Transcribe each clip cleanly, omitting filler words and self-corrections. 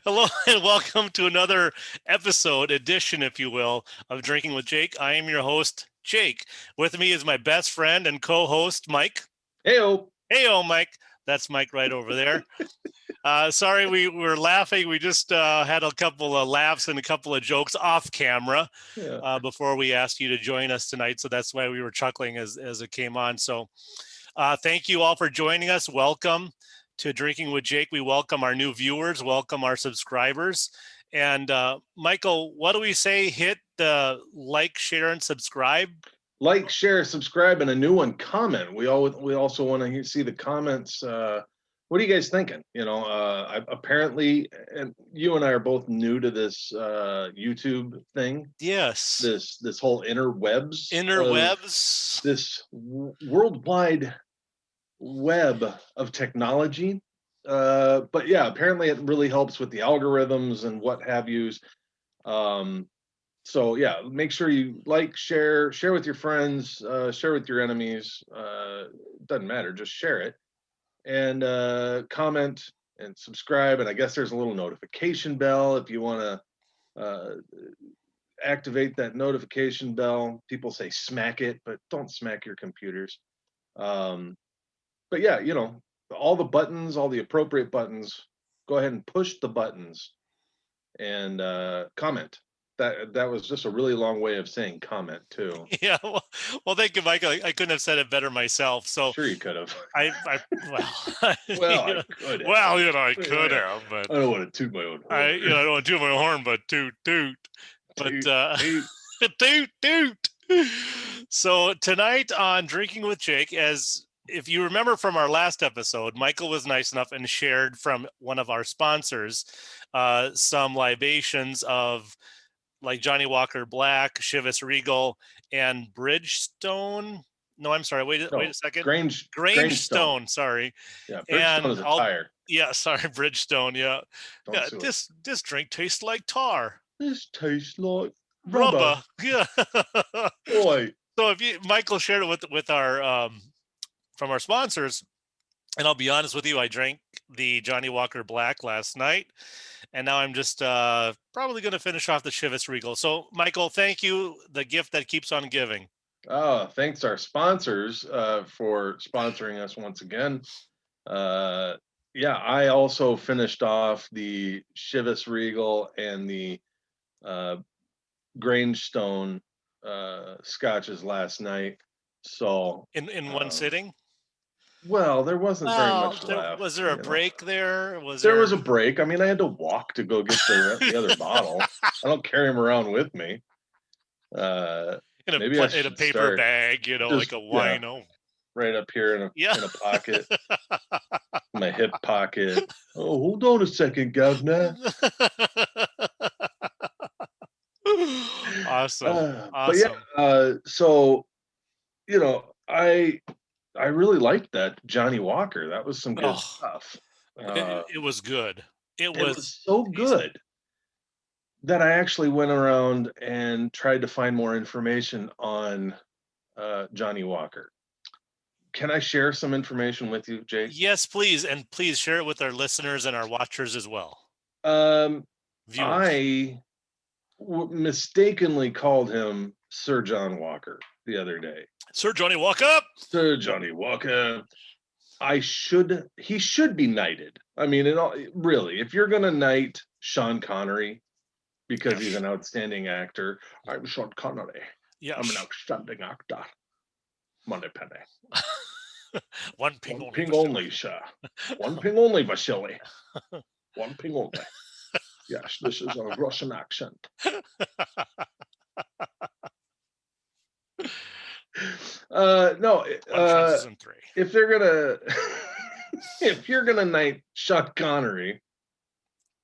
Hello and welcome to another edition, if you will, of Drinking with Jake. I am your host, Jake. With me is my best friend and co-host, Mike. Heyo. Heyo, Mike. That's Mike right over there. Sorry, we were laughing. We just had a couple of laughs and a couple of jokes off camera Yeah. before we asked you to join us tonight. So that's why we were chuckling as it came on. So thank you all for joining us. Welcome to Drinking with Jake. We welcome our new viewers, welcome our subscribers. And Michael, what do we say? Hit the like, share, and subscribe. Like, share, subscribe, and a new one, comment. We also want to see the comments. What are you guys thinking? Apparently, and you and I are both new to this YouTube thing. Yes. This whole interwebs. Interwebs. This worldwide web of technology. But yeah, apparently it really helps with the algorithms and what have yous. So yeah, make sure you like, share with your friends, share with your enemies. Doesn't matter, just share it, and comment and subscribe. And I guess there's a little notification bell if you want to activate that notification bell. People say smack it, but don't smack your computers. But yeah, all the buttons, all the appropriate buttons. Go ahead and push the buttons and comment. That was just a really long way of saying comment too. Yeah, well, thank you, Michael. I couldn't have said it better myself. So Sure, you could have. well, Well, I could have. Well, I could have, but I don't want to toot my own horn. I don't want to toot my horn, but toot. But Toot. toot. So tonight on Drinking with Jake, as if you remember from our last episode, Michael was nice enough and shared from one of our sponsors some libations of like Johnny Walker Black, Chivas Regal, and Bridgestone. No, I'm sorry. Wait a second. Grangestone. Sorry. Yeah, Bridgestone is a tire. Yeah, sorry, Bridgestone. Yeah. This drink tastes like tar. This tastes like Rubber. Yeah. Boy. So if Michael shared it with our from our sponsors, and I'll be honest with you, I drank the Johnny Walker Black last night, and now I'm just probably going to finish off the Chivas Regal. So, Michael, thank you. The gift that keeps on giving. Oh, thanks our sponsors for sponsoring us once again. Yeah, I also finished off the Chivas Regal and the Grangestone scotches last night. So in one sitting. Well, there wasn't very much left. Was there a break there? There was a break. I mean, I had to walk to go get the other bottle. I don't carry them around with me. In a paper bag, like a wino. Yeah, right up here in a pocket. My hip pocket. Oh, hold on a second, governor. Awesome. But yeah, so I really liked that Johnny Walker. That was some good stuff. It was good. It was so good that I actually went around and tried to find more information on Johnny Walker. Can I share some information with you, Jake? Yes, please, and please share it with our listeners and our watchers as well. I mistakenly called him Sir John Walker the other day. Sir Johnny Walker. Sir Johnny Walker. He should be knighted. I mean, really, if you're gonna knight Sean Connery because he's an outstanding actor, I'm Sean Connery. Yes. I'm an outstanding actor. Money penny. One ping only, sir. One ping only, Vasily. One ping only. Yes, this is a Russian accent. No. If you're gonna knight Sean Connery,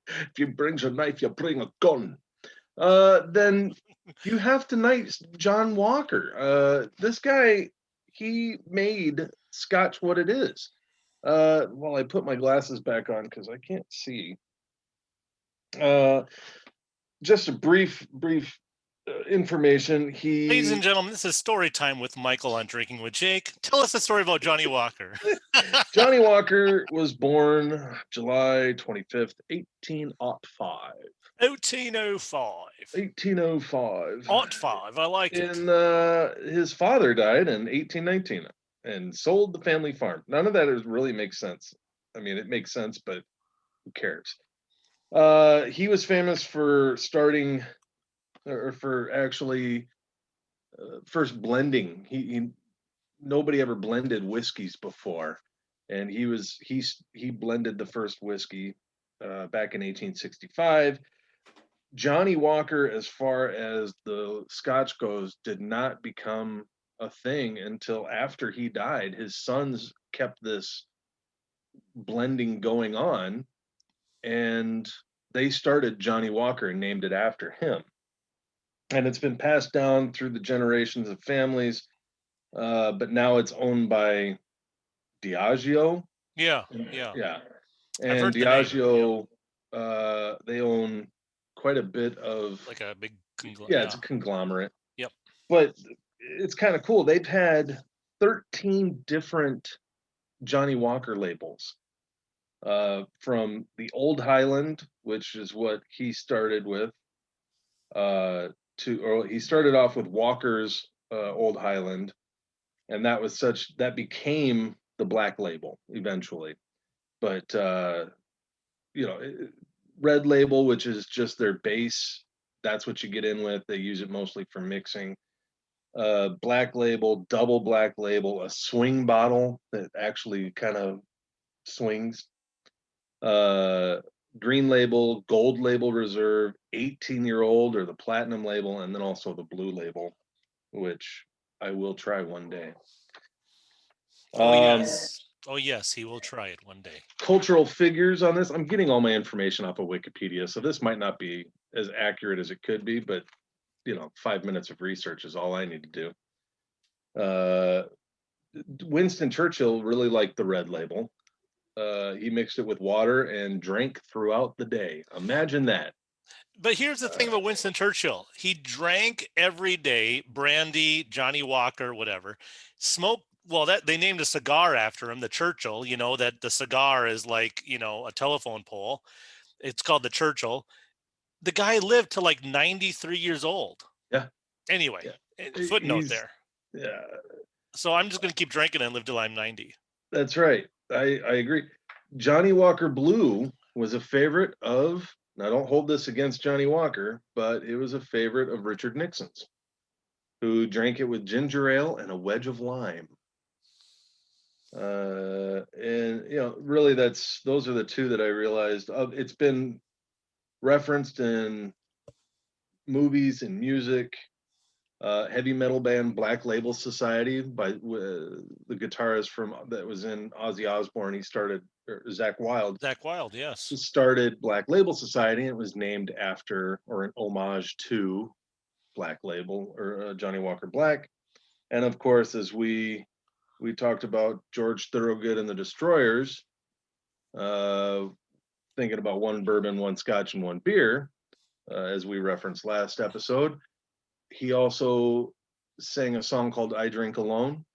if you brings a knife, you bring a gun. Then you have to knight John Walker. This guy, he made Scotch what it is. Well, I put my glasses back on because I can't see. Just a brief information. Ladies and He gentlemen, this is story time with Michael on Drinking with Jake. Tell us a story about Johnny Walker. Johnny Walker was born July 25th, 1805. 1805. 1805. Aught 5. I like it. And his father died in 1819 and sold the family farm. None of that really makes sense. I mean, it makes sense, but who cares? He was famous for starting or for actually first blending. He nobody ever blended whiskeys before, and he blended the first whiskey back in 1865. Johnny Walker, as far as the Scotch goes, did not become a thing until after he died. His sons kept this blending going on, and they started Johnny Walker and named it after him. And it's been passed down through the generations of families, but now it's owned by Diageo. Yeah, yeah. Yeah, I've and heard the name. Yep. Diageo, they own quite a bit of. Like a big Yeah, it's a conglomerate. Yep. But it's kind of cool. They've had 13 different Johnny Walker labels, from the Old Highland, which is what he started with, or he started off with Walker's Old Highland, and that became the Black Label eventually. But Red Label, which is just their base, that's what you get in with. They use it mostly for mixing. Black Label, double Black Label, a swing bottle that actually kind of swings. Green Label, Gold Label Reserve, 18-year-old, or the Platinum Label, and then also the Blue Label, which I will try one day. Oh yes. Oh yes, he will try it one day. Cultural figures on this. I'm getting all my information off of Wikipedia, so this might not be as accurate as it could be, but 5 minutes of research is all I need to do. Winston Churchill really liked the Red Label. He mixed it with water and drank throughout the day. Imagine that. But here's the thing about Winston Churchill. He drank every day, brandy, Johnny Walker, whatever. Smoked, well, that they named a cigar after him, the Churchill, that the cigar is like, a telephone pole. It's called the Churchill. The guy lived to like 93 years old. Yeah. Anyway, yeah. Footnote there. Yeah. So I'm just going to keep drinking and live till I'm 90. That's right. I agree. Johnny Walker Blue was a favorite of, now don't hold this against Johnny Walker, but it was a favorite of Richard Nixon's, who drank it with ginger ale and a wedge of lime. And really those are the two that I realized of. It's been referenced in movies and music. Heavy metal band Black Label Society by the guitarist that was in Ozzy Osbourne. He started, Zakk Wylde. Zakk Wylde, yes. Started Black Label Society, and it was named after or an homage to Black Label or Johnny Walker Black. And of course, as we talked about George Thorogood and the Destroyers, thinking about one bourbon, one scotch, and one beer, as we referenced last episode. He also sang a song called I Drink Alone,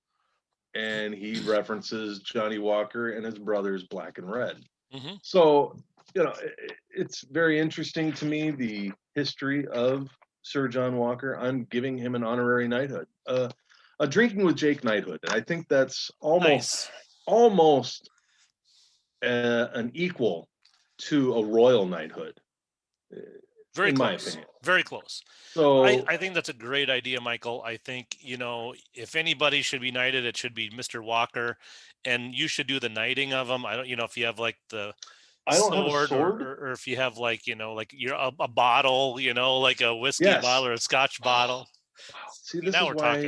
and he references Johnny Walker and his brothers Black and Red. Mm-hmm. So, it's very interesting to me, the history of Sir John Walker. I'm giving him an honorary knighthood, a Drinking with Jake knighthood. And I think that's almost an equal to a royal knighthood. Very in close. My opinion. Very close. So I think that's a great idea, Michael. I think, if anybody should be knighted, it should be Mr. Walker, and you should do the knighting of them. I don't, if you have like the sword, or if you have like, like you're a bottle, like a whiskey bottle or a scotch bottle. See, this is why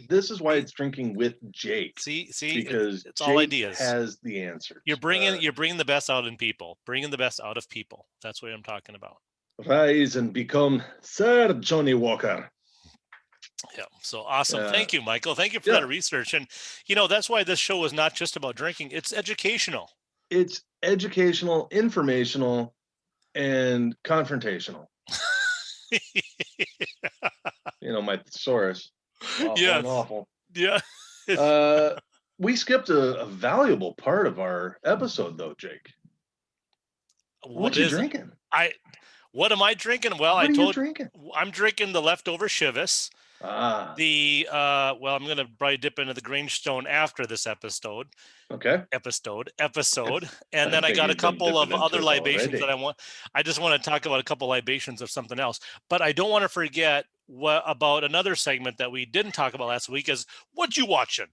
this is why it's Drinking with Jake. See, because it's Jake all ideas. Has the answers. You're bringing the best out in people. Bringing the best out of people. That's what I'm talking about. Rise and become Sir Johnny Walker. Yeah, so awesome. Thank you, Michael. Thank you for that research. And, that's why this show is not just about drinking. It's educational. It's educational, informational, and confrontational. My thesaurus. Awful and Yes. awful. Yeah. Uh, we skipped a valuable part of our episode, though, Jake. What What you is it? drinking? I what am I drinking? Well, What are you drinking? I'm drinking the leftover Chivas. Ah, Well, I'm gonna probably dip into the Greenstone after this okay. episode, and I then I think got a you've been couple dipping of into other it libations that already. I just want to talk about a couple libations of something else, but I don't want to forget what about another segment that we didn't talk about last week is what you watching.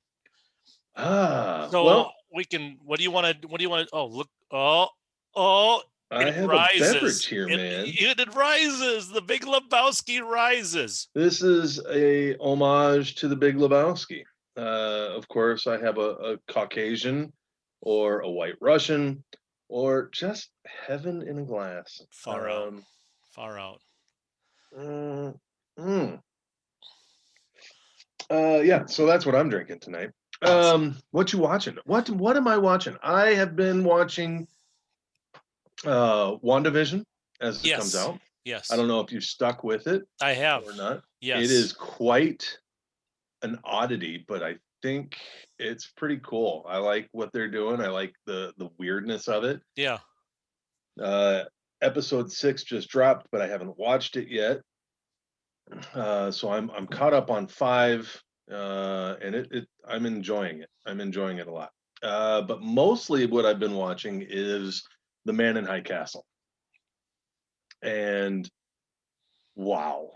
So Well, we can. What do you want to? Oh, look! Oh! I It have a beverage rises. here, man. It rises. The Big Lebowski rises. This is a homage to the Big Lebowski. Of course, I have a Caucasian or a White Russian or just heaven in a glass. Far out. Far out. Mm, mm. Yeah, so that's what I'm drinking tonight. Awesome. What you watching? What am I watching? I have been watching WandaVision as it comes Yes. out. I Yes. don't know if you stuck with it I have. or not. It Yes. is quite an oddity, but I think it's pretty cool. I like what they're doing. I like the weirdness of it. Yeah. Uh, episode 6 just dropped, but I haven't watched it yet. So I'm caught up on 5, and I'm enjoying it. I'm enjoying it a lot. But mostly what I've been watching is The Man in High Castle, and wow,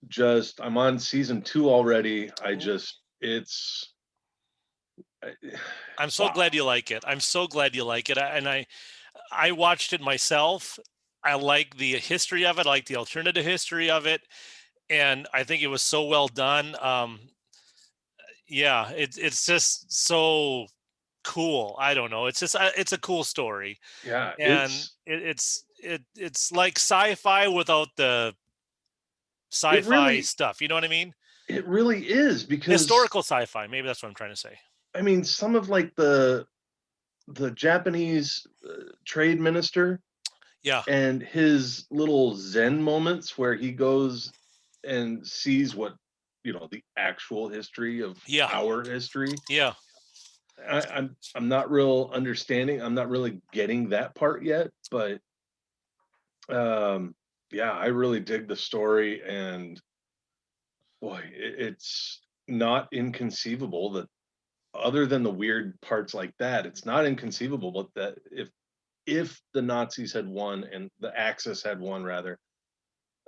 just I'm on season 2 already. Ooh. It's I'm so wow. glad you like it. I'm so glad you like it. I watched it myself. I like the history of it. I like the alternative history of it, and I think it was so well done. Yeah, it's just so cool. I don't know. It's a cool story, Yeah, and it's like sci-fi without the it sci-fi really stuff. You know what I mean? it really is because Historical sci-fi. Maybe that's what I'm trying to say. I mean some of like the Japanese trade minister Yeah. and his little zen moments where he goes and sees what the actual history of Yeah. our history. Yeah. I'm not real understanding. I'm not really getting that part yet, but um yeah, I really dig the story, and boy, it's not inconceivable that other than the weird parts like that, it's not inconceivable but that if the Nazis had won and the Axis had won rather,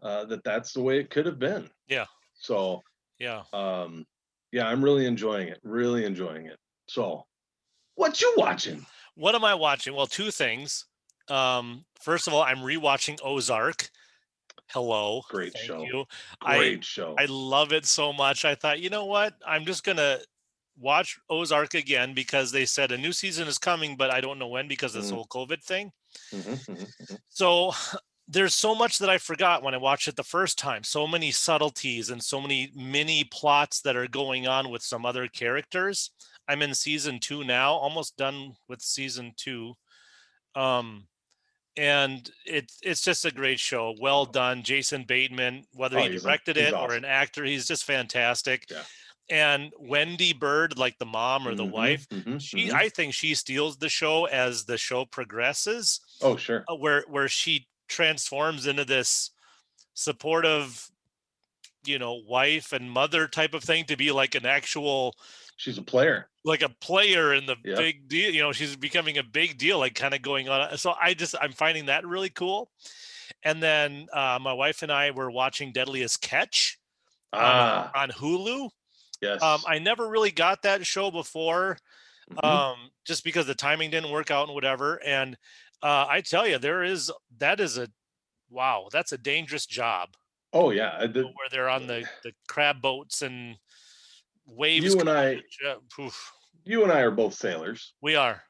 that's the way it could have been. Yeah. So, Yeah. um, yeah, I'm really enjoying it. Really enjoying it. So, what you watching? What am I watching? Well, two things. First of all, I'm rewatching Ozark. Hello. Great Thank show. you. I Great show. I love it so much. I thought, you know what? I'm just gonna watch Ozark again because they said a new season is coming, but I don't know when because of this Mm, whole COVID thing. mhm, mhm, mhm. So there's so much that I forgot when I watched it the first time. So many subtleties and so many mini plots that are going on with some other characters. I'm in season 2 now, almost done with season 2. Um and it's just a great show. Well Oh, done. Jason Bateman, whether oh, he directed he's it or an awesome. actor, he's just fantastic. Yeah. And Wendy Bird, like the mom or the Mhm, wife, mhm, she mhm. I think she steals the show as the show progresses, Oh, sure. where she transforms into this supportive, wife and mother type of thing to be like an actual She's a player. like a player in the Yep. big deal. She's becoming a big deal, like kind of going on. So I'm finding that really cool. And then my wife and I were watching Deadliest Catch on Ah, on Hulu. yes. I never really got that show before, Mhm. just because the timing didn't work out and whatever. And I tell you, that is a wow, that's a dangerous job Oh, yeah. where they're on the crab boats and waves You and coming I at you. Poof. you and I are both sailors. We are.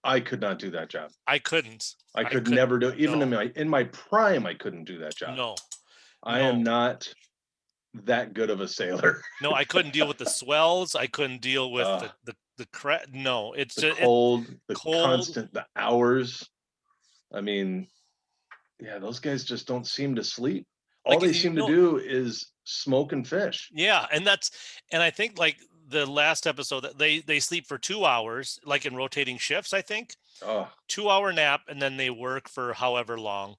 I could not do that job. I couldn't. I I could couldn't. never do it. Even No. in my prime, I couldn't do that job. No. I am No. not that good of a sailor. No, I couldn't deal with the swells. I couldn't deal with uh, the no, it's the just it's cold, the cold. constant, the hours. I mean, yeah, those guys just don't seem to sleep. all Like, they seem to do is smoke and fish. yeah, and I think like the last episode that they sleep for 2 hours, like in rotating shifts, I think. Oh, 2 hour nap, and then they work for however long.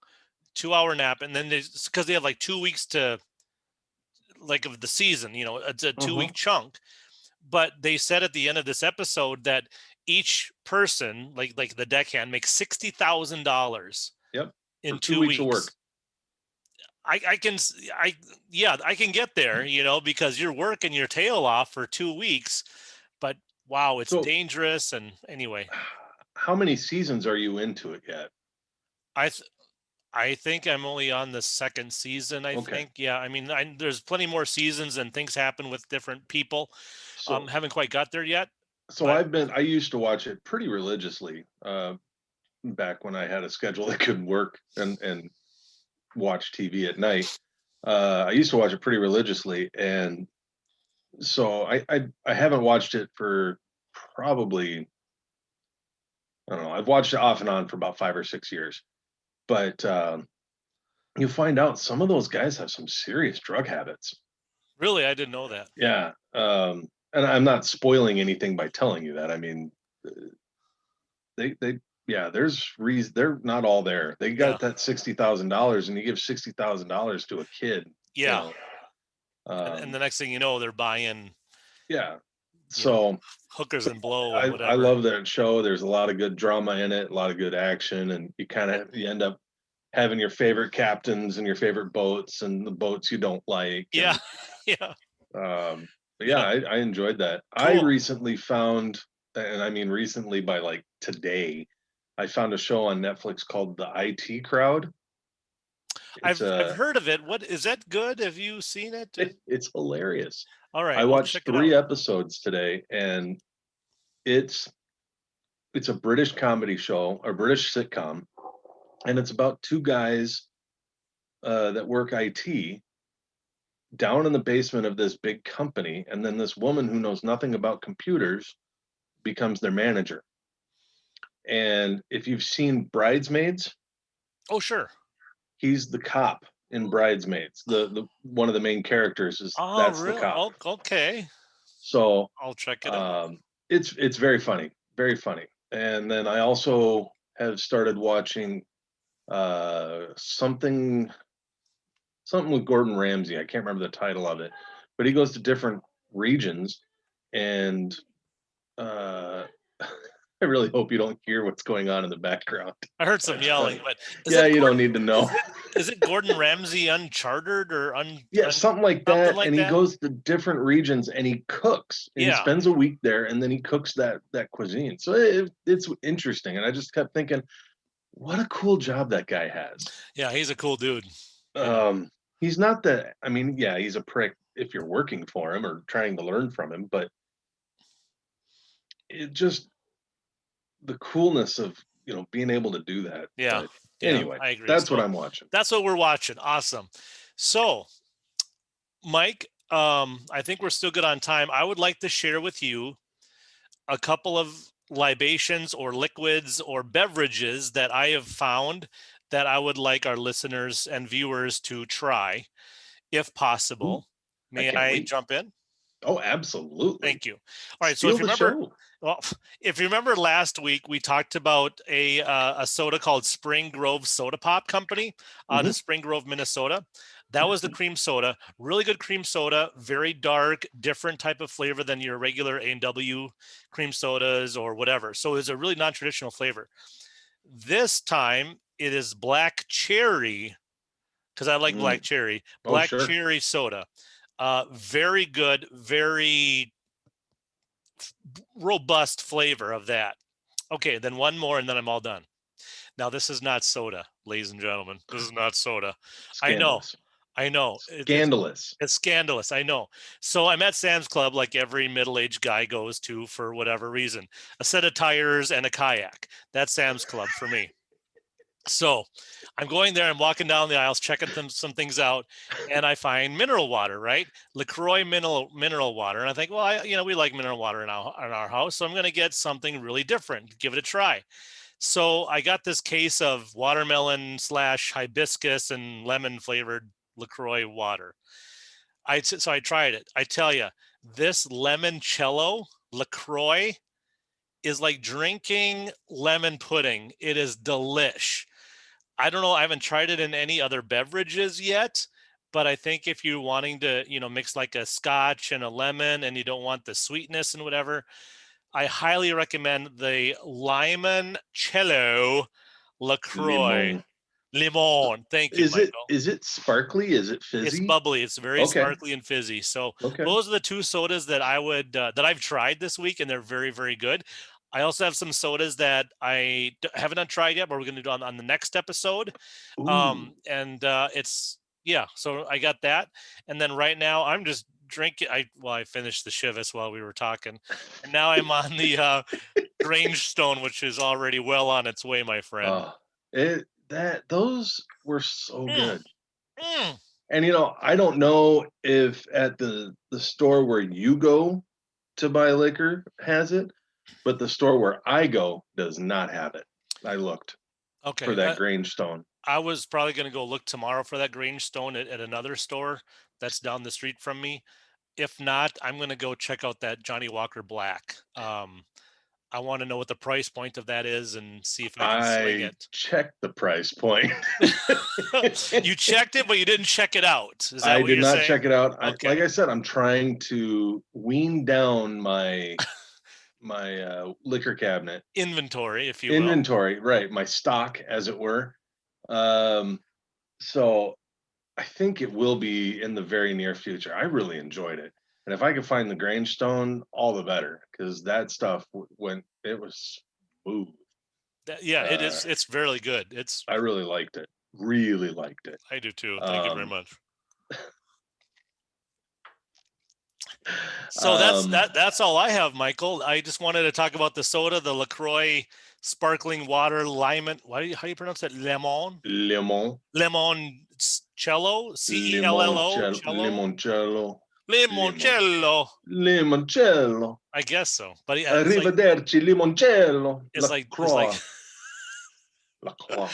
2 hour nap, and then because they have like 2 weeks to like of the season, it's a 2 week uh-huh. chunk. But they said at the end of this episode that each person, like the deckhand, makes $60,000 Yep. For in two two weeks of work. weeks. I can yeah, I can get there, because you're working your tail off for 2 weeks, but wow, it's So dangerous. And anyway, how many seasons are you into it yet? I th- I think I'm only on the second season. I Okay. think, yeah. I mean, there's plenty more seasons and things happen with different people. So Haven't quite got there yet, so but I used to watch it pretty religiously back when I had a schedule that could work and watch TV at night. I used to watch it pretty religiously, and so I haven't watched it for probably, I don't know. I've watched it off and on for about 5 or 6 years, but you find out some of those guys have some serious drug habits. really, I didn't know that. Yeah, and I'm not spoiling anything by telling you that. I mean, uh, they yeah, there's reason they're not all there. They Yeah, got that $60,000, and you give $60,000 to a kid, you yeah. know. And the Um, next thing they're buying, yeah, you know, so hookers and blow and I whatever. love that show. There's a lot of good drama in it, a lot of good action, and you end up having your favorite captains and your favorite boats and the boats you don't like. Yeah, And yeah, but yeah, yeah. I enjoyed that. I Cool. recently found, and I mean recently by like today, I found a show on Netflix called The IT Crowd. It's I've heard of it. What is that good? Have you seen it? it's hilarious. All I right, I'll check watched it three out. episodes today, and it's it's a British comedy show, a British sitcom, and it's about two guys that work IT down in the basement of this big company, and then this woman who knows nothing about computers becomes their manager. And if you've seen Bridesmaids, Oh, sure. he's the cop in Bridesmaids. The one of the main characters is Oh, that's the really? cop. Oh, okay. So I'll check it out. um, it's very funny, very funny. And then I also have started watching something with Gordon Ramsay. I can't remember the title of it, but he goes to different regions, and uh, I really hope you don't hear what's going on in the background. I heard some yelling, but is Yeah, it you don't Gordon? need to know. Is it Gordon Ramsay Uncharted or Yeah, something like something that. like And he that? goes to different regions and he cooks and he Yeah, spends a week there and then he cooks that cuisine. So it's interesting. And I just kept thinking, what a cool job that guy has. yeah. He's a cool dude. Yeah, Um, he's not the, I mean, yeah, he's a prick if you're working for him or trying to learn from him, but it just the coolness of, being able to do that. yeah, But yeah. anyway, I agree. that's what So I'm watching. that's what we're watching. Awesome. So, Mike, I think we're still good on time. I would like to share with you a couple of libations or liquids or beverages that I have found that I would like our listeners and viewers to try, if Ooh, possible. I May can't I wait. jump in? Oh, absolutely. Thank you. All right. So Steal if you the remember, show. well, if you remember last week, we talked about a soda called Spring Grove Soda Pop Company out Hmm. of Spring Grove, Minnesota. That was the cream soda, really good cream soda, very dark, different type of flavor than your regular A&W cream sodas or whatever. So it was a really non-traditional flavor. This time it is black cherry because I like black Mm. cherry, Oh, black sure. cherry soda. Very good, very robust flavor of that. Okay, then one more and then I'm all done. Now, this is not soda, ladies and gentlemen. This is not soda. I know. Scandalous. I know. Scandalous. It's scandalous. I know. So I'm at Sam's Club like every middle-aged guy goes to for whatever reason. A set of tires and a kayak. That's Sam's Club for me. So I'm going there. I'm walking down the aisles, checking some things out, and I find mineral water, right? LaCroix mineral water. And I think, well, we like mineral water in our house, so I'm going to get something really different, give it a try. So I got this case of watermelon slash hibiscus and lemon flavored LaCroix water. So I tried it. I tell you, this limoncello LaCroix is like drinking lemon pudding. It is delish. I don't know. I haven't tried it in any other beverages yet, but I think if you're wanting to, mix like a scotch and a lemon and you don't want the sweetness and whatever, I highly recommend the limoncello LaCroix. Limon. Limon. Thank you, Is it Michael. is it sparkly? Is it It's fizzy? bubbly. It's very Okay. sparkly and fizzy. So Okay. those are the two sodas that I would that I've tried this week, and they're very, very good. I also have some sodas that haven't tried yet, but we're going to do on the next episode. Ooh. And it's yeah. So I got that, and then right now I'm just drinking. I finished the Chivas while we were talking, and now I'm on the Grange Stone, which is already well on its way, my friend. Those were so Mm, good. mm. And I don't know if at the store where you go to buy liquor has it, but the store where I go does not have it. I looked for Okay. that Grange Stone. I was probably going to go look tomorrow for that Grange Stone at another store that's down the street from me. If not, I'm going to go check out that Johnny Walker Black. I want to know what the price point of that is and see if I can swing I it. checked the price point. You checked it, but you didn't check it out. Is that I what did you're not saying? check it out. Okay. Like I said, I'm trying to wean down my liquor cabinet Inventory, if you will. inventory, right? My stock, as it were. Um, so I think it will be in the very near future. I really enjoyed it, and if I could find the Grange Stone, all the better, because that stuff when it was smooth. Yeah, it Uh, is. It's really good. I really liked it. Really liked it. I do too. Thank you very Um, much. So um, that's all I have, Michael. I just wanted to talk about the soda, the LaCroix sparkling water lemon. How do you pronounce it? lemon, Limoncello, Cello, cello, limoncello, lemon, limoncello. limoncello. I guess so. But yeah, Arrivederci, limoncello. La it's like croix, la croix.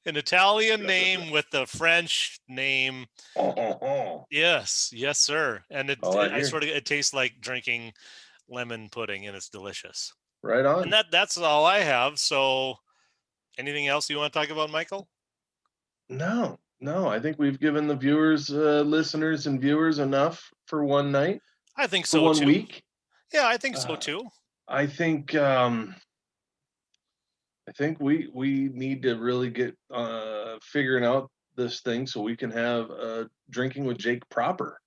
an Italian name with a French name. Oh, oh, oh. Yes, yes, sir. And All I I hear. sort of it tastes like drinking lemon pudding, and it's delicious. Right And on. that's all I have. So, anything else you want to talk about, Michael? No, no, I think we've given the viewers, listeners, and viewers enough for one night, I think for so one too. week. Yeah, I think so Uh, too. I think um, I think we need to really get figuring out this thing so we can have drinking with Jake proper.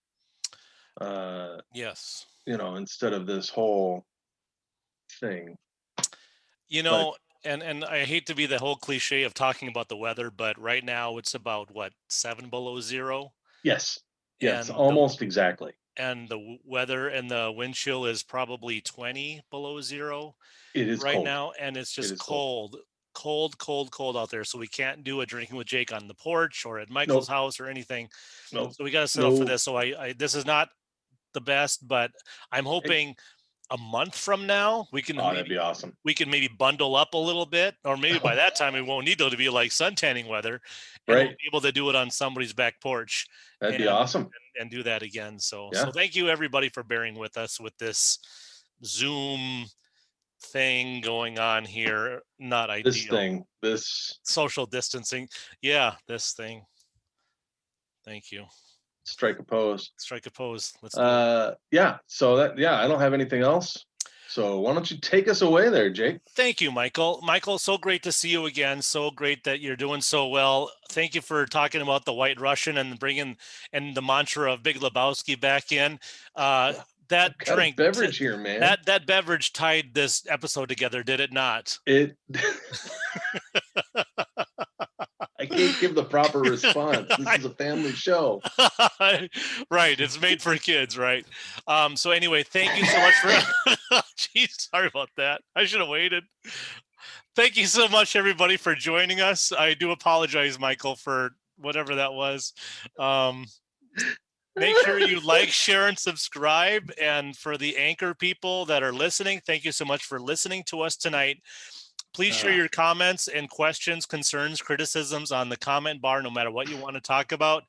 Uh, Yes. instead of this whole thing. You But know, and I hate to be the whole cliche of talking about the weather, but right now it's about what, 7 below 0, yes, yes, and the almost exactly. weather and the wind chill is probably 20 below 0 It is right cold. now, and it's It just is cold. cold out there. So we can't do a drinking with Jake on the porch or at Michael's Nope. house or anything. Nope. So we got to settle for No. this. So I this is not the best, but I'm Hey, hoping a month from now oh, that'd be awesome. we can maybe bundle up a little bit, or maybe by that time we won't need to be like suntanning weather, and we'll Right. be able to do it on somebody's back porch That'd be and awesome. do that again. So Yeah. thank you everybody for bearing with us with this Zoom thing going on here. Not This ideal. thing. This Social distancing. Yeah, this thing. Thank you. strike a pose. Strike a pose. Let's do it. Yeah. So I don't have anything else. So why don't you take us away there, Jake? Thank you, Michael. Michael, so great to see you again. So great that you're doing so well. Thank you for talking about the White Russian and bringing and the mantra of Big Lebowski back in. That I've got a drink, beverage here, man. that beverage tied this episode together, did it not? It I can't give the proper response. This is a family show. Right, it's made for kids, right? So anyway, thank you so much for. Jeez, sorry about that. I should have waited. Thank you so much, everybody, for joining us. I do apologize, Michael, for whatever that was. Make sure you like, share, and subscribe. And for the Anchor people that are listening, thank you so much for listening to us tonight. Please share your comments and questions, concerns, criticisms on the comment bar, no matter what you want to talk about.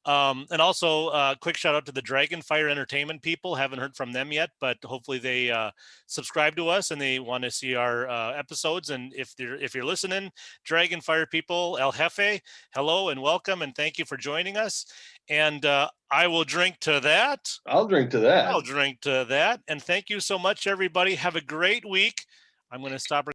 And also quick shout out to the Dragonfire Entertainment people. Haven't heard from them yet, but hopefully they subscribe to us and they want to see our episodes. And if you're listening, Dragonfire people, El Jefe, hello and welcome, and thank you for joining us. And I will drink to that. I'll drink to that. I'll drink to that. And thank you so much, everybody. Have a great week. I'm going to stop.